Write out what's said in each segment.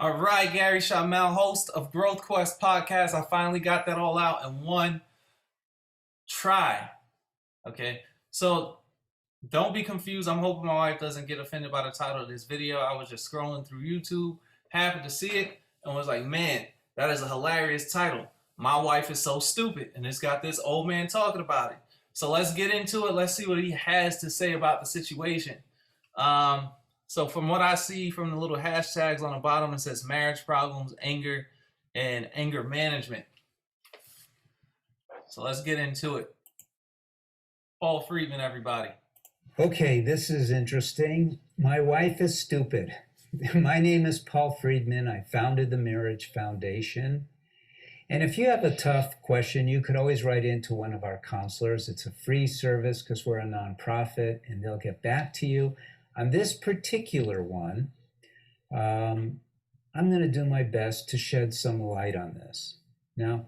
All right, Gary Shamel, host of Growth Quest podcast. I finally got that all out in one try. Okay, so don't be confused. I'm hoping my wife doesn't get offended by the title of this video. I was just scrolling through YouTube, happened to see it, and was like, man, that is a hilarious title. My wife is so stupid, and it's got this old man talking about it. So let's get into it. Let's see what he has to say about the situation. So from what I see from the little hashtags on the bottom, it says marriage problems, anger, and anger management. So let's get into it. Paul Friedman, everybody. Okay, this is interesting. My wife is stupid. My name is Paul Friedman. I founded the Marriage Foundation. And if you have a tough question, you could always write into one of our counselors. It's a free service because we're a nonprofit, and they'll get back to you. On this particular one, I'm going to do my best to shed some light on this. Now,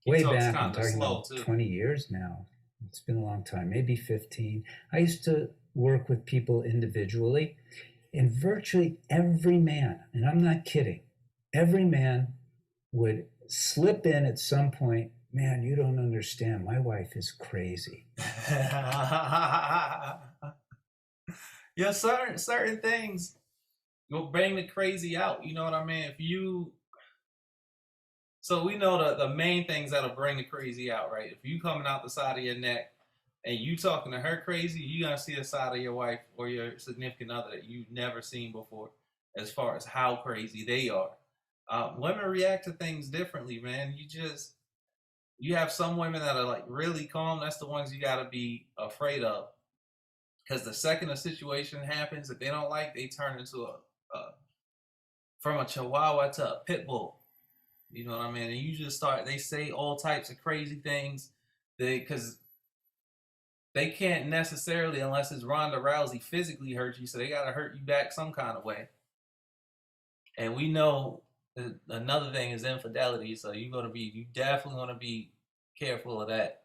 way back, I'm talking about 20 years now. It's been a long time, maybe 15. I used to work with people individually, and virtually every man, and I'm not kidding, every man would slip in at some point, man, you don't understand, my wife is crazy. Yeah, certain things will bring the crazy out. You know what I mean? So we know the main things that'll bring the crazy out, right? If you coming out the side of your neck and you talking to her crazy, you're going to see a side of your wife or your significant other that you've never seen before as far as how crazy they are. Women react to things differently, man. You have some women that are like really calm. That's the ones you got to be afraid of. Because the second a situation happens that they don't like, they turn into from a chihuahua to a pit bull. You know what I mean? And you just they say all types of crazy things because they can't necessarily, unless it's Ronda Rousey, physically hurt you. So they got to hurt you back some kind of way. And we know another thing is infidelity. So you definitely want to be careful of that.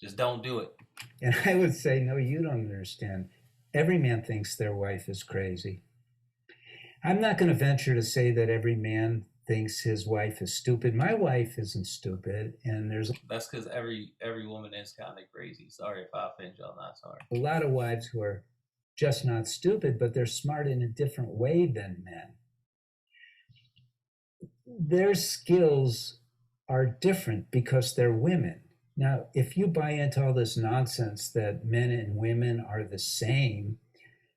Just don't do it. And I would say, no, you don't understand. Every man thinks their wife is crazy. I'm not going to venture to say that every man thinks his wife is stupid. My wife isn't stupid, and that's because every woman is kind of crazy. Sorry if I offend you. I'm not sorry. A lot of wives who are just not stupid, but they're smart in a different way than men. Their skills are different because they're women. Now, if you buy into all this nonsense that men and women are the same,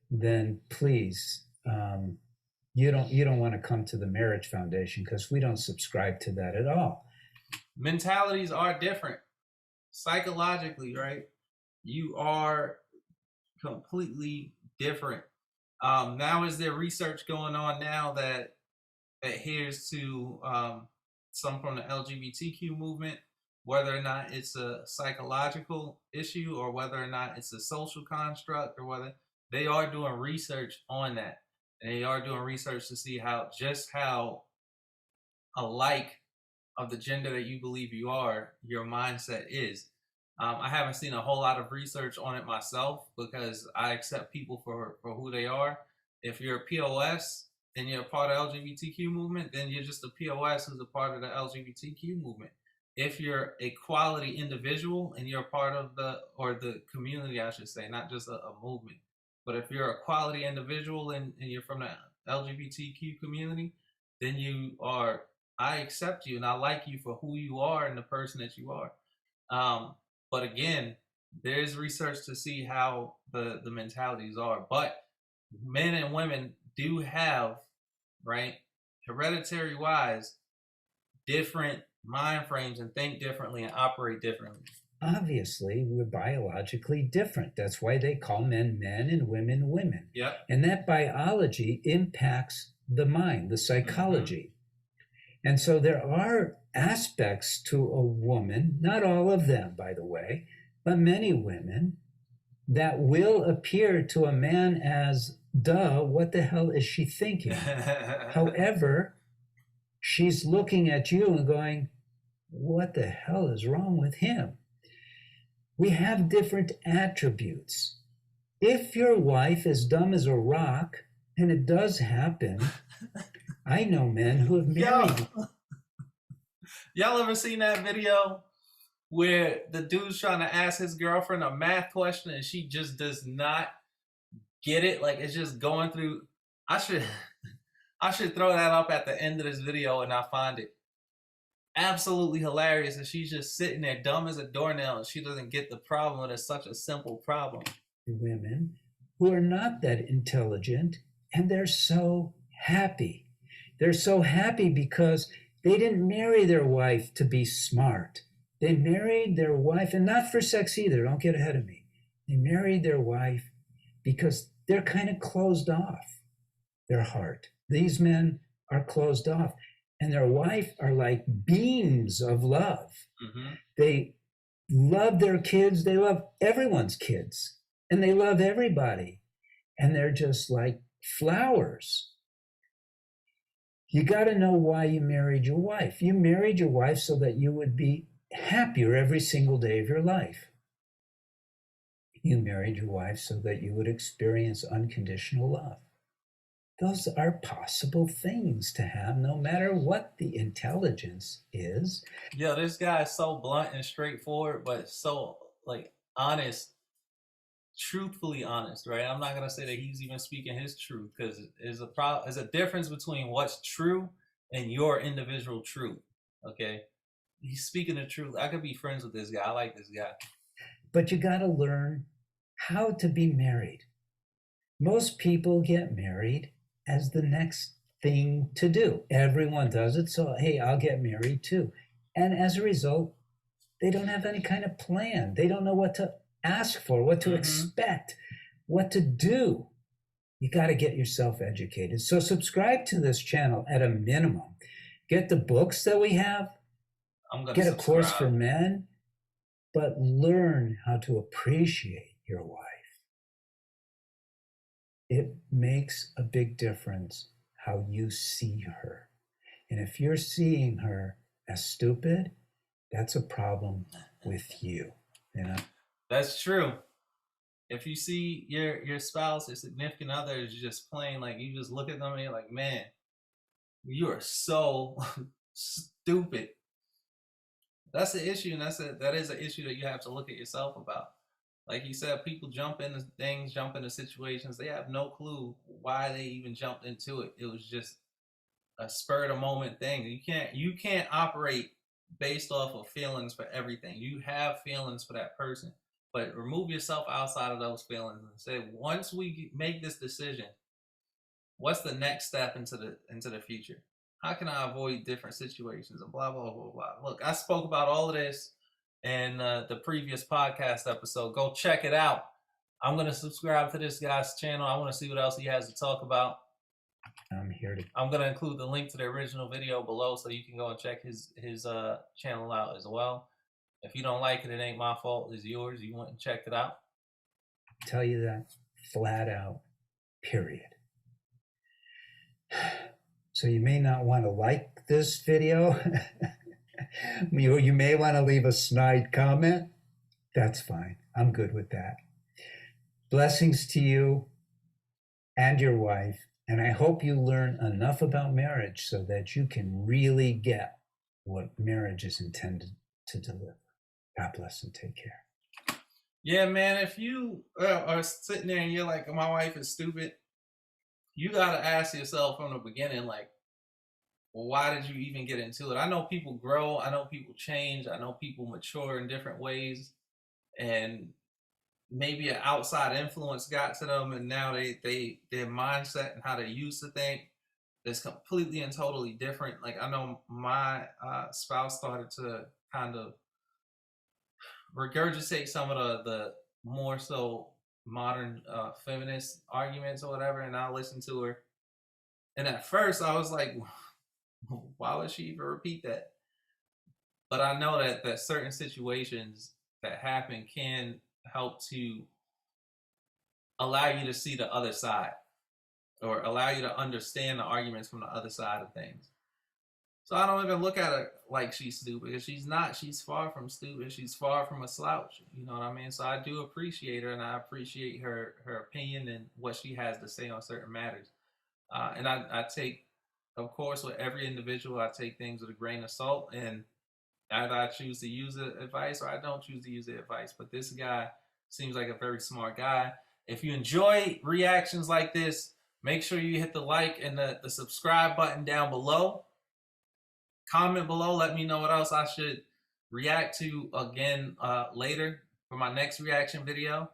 then please, you don't want to come to the Marriage Foundation because we don't subscribe to that at all. Mentalities are different. Psychologically, right? You are completely different. Now, is there research going on now that adheres to some from the LGBTQ movement, whether or not it's a psychological issue or whether or not it's a social construct, or whether they are doing research on that. And they are doing research to see how alike of the gender that you believe you are, your mindset is. I haven't seen a whole lot of research on it myself because I accept people for who they are. If you're a POS and you're a part of the LGBTQ movement, then you're just a POS who's a part of the LGBTQ movement. If you're a quality individual and you're a part of the community, I should say, not just a movement, but if you're a quality individual and you're from the LGBTQ community, then I accept you and I like you for who you are and the person that you are. But again, there's research to see how the mentalities are. But men and women do have, right, hereditary wise, different mind frames and think differently and operate differently. Obviously, we're biologically different. That's why they call men men and women women. Yep. And that biology impacts the mind, the psychology. Mm-hmm. And so there are aspects to a woman, not all of them, by the way, but many women that will appear to a man as, duh, what the hell is she thinking? However, she's looking at you and going, what the hell is wrong with him? We have different attributes. If your wife is dumb as a rock, and it does happen, I know men who have Yo, married. y'all ever seen that video where the dude's trying to ask his girlfriend a math question and she just does not get it? Like it's just going through. I should I should throw that up at the end of this video and I find it absolutely hilarious. And she's just sitting there dumb as a doornail and she doesn't get the problem. And it's such a simple problem. Women who are not that intelligent, and they're so happy. They're so happy because they didn't marry their wife to be smart. They married their wife, and not for sex either, don't get ahead of me. They married their wife because they're kind of closed off, their heart. These men are closed off, and their wife are like beams of love. Mm-hmm. They love their kids, they love everyone's kids, and they love everybody. And they're just like flowers. You got to know why you married your wife. You married your wife so that you would be happier every single day of your life. You married your wife so that you would experience unconditional love. Those are possible things to have, no matter what the intelligence is. Yeah, this guy is so blunt and straightforward, but so like honest, truthfully honest, right? I'm not gonna say that he's even speaking his truth because there's a difference between what's true and your individual truth. Okay, he's speaking the truth. I could be friends with this guy. I like this guy. But you got to learn how to be married. Most people get married as the next thing to do. Everyone does it, so hey, I'll get married too. And as a result, they don't have any kind of plan. They don't know what to ask for, what to expect, what to do. You got to get yourself educated. So subscribe to this channel at a minimum. Get the books that we have. Get a course for men, but learn how to appreciate your wife. It makes a big difference how you see her. And if you're seeing her as stupid, that's a problem with you. You know? That's true. If you see your spouse or significant other is just playing, like you just look at them and you're like, man, you are so stupid. That's the issue, and that is an issue that you have to look at yourself about. Like you said, people jump into things, jump into situations. They have no clue why they even jumped into it. It was just a spur of the moment thing. You can't operate based off of feelings for everything. You have feelings for that person, but remove yourself outside of those feelings and say, once we make this decision, what's the next step into the future? How can I avoid different situations and blah blah blah blah. Look, I spoke about all of this in the previous podcast episode. Go check it out. I'm gonna subscribe to this guy's channel. I want to see what else he has to talk about. I'm gonna include the link to the original video below so you can go and check his channel out as well. If you don't like it, it ain't my fault. It's yours. You went and checked it out. I'll tell you that flat out, period. So you may not want to like this video. You may want to leave a snide comment. That's fine. I'm good with that. Blessings to you and your wife. And I hope you learn enough about marriage so that you can really get what marriage is intended to deliver. God bless and take care. Yeah, man, if you are sitting there and you're like, my wife is stupid, you got to ask yourself from the beginning, like, well, why did you even get into it? I know people grow. I know people change. I know people mature in different ways. And maybe an outside influence got to them, and now their mindset and how they used to think is completely and totally different. Like I know my spouse started to kind of regurgitate some of the more so modern feminist arguments or whatever, and I listened to her. And at first I was like, why would she even repeat that? But I know that certain situations that happen can help to allow you to see the other side or allow you to understand the arguments from the other side of things. So I don't even look at her like she's stupid, because she's not. She's far from stupid. She's far from a slouch. You know what I mean? So I do appreciate her, and I appreciate her opinion and what she has to say on certain matters. And I take of course, with every individual, I take things with a grain of salt, and either I choose to use the advice or I don't choose to use the advice. But this guy seems like a very smart guy. If you enjoy reactions like this, make sure you hit the like and the subscribe button down below. Comment below, let me know what else I should react to again later for my next reaction video.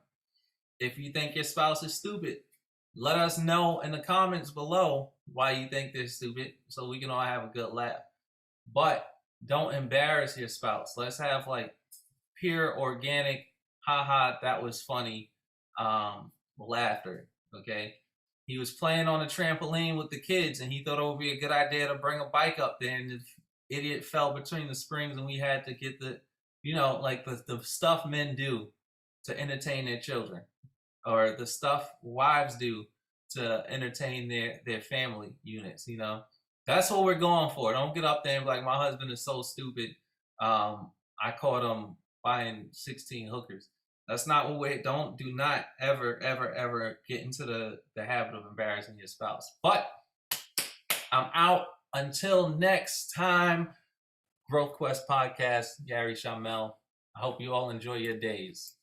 If you think your spouse is stupid, let us know in the comments below why you think they're stupid so we can all have a good laugh. But don't embarrass your spouse. Let's have like pure organic, haha, that was funny laughter, okay? He was playing on a trampoline with the kids and he thought it would be a good idea to bring a bike up there, and the idiot fell between the springs and we had to get the, like the stuff men do to entertain their children, or the stuff wives do to entertain their family units. That's what we're going for. Don't get up there and be like, my husband is so stupid. I caught him buying 16 hookers. That's not what we do not ever, ever, ever get into the habit of embarrassing your spouse. But I'm out. Until next time, Growth Quest Podcast, Gary Shamel. I hope you all enjoy your days.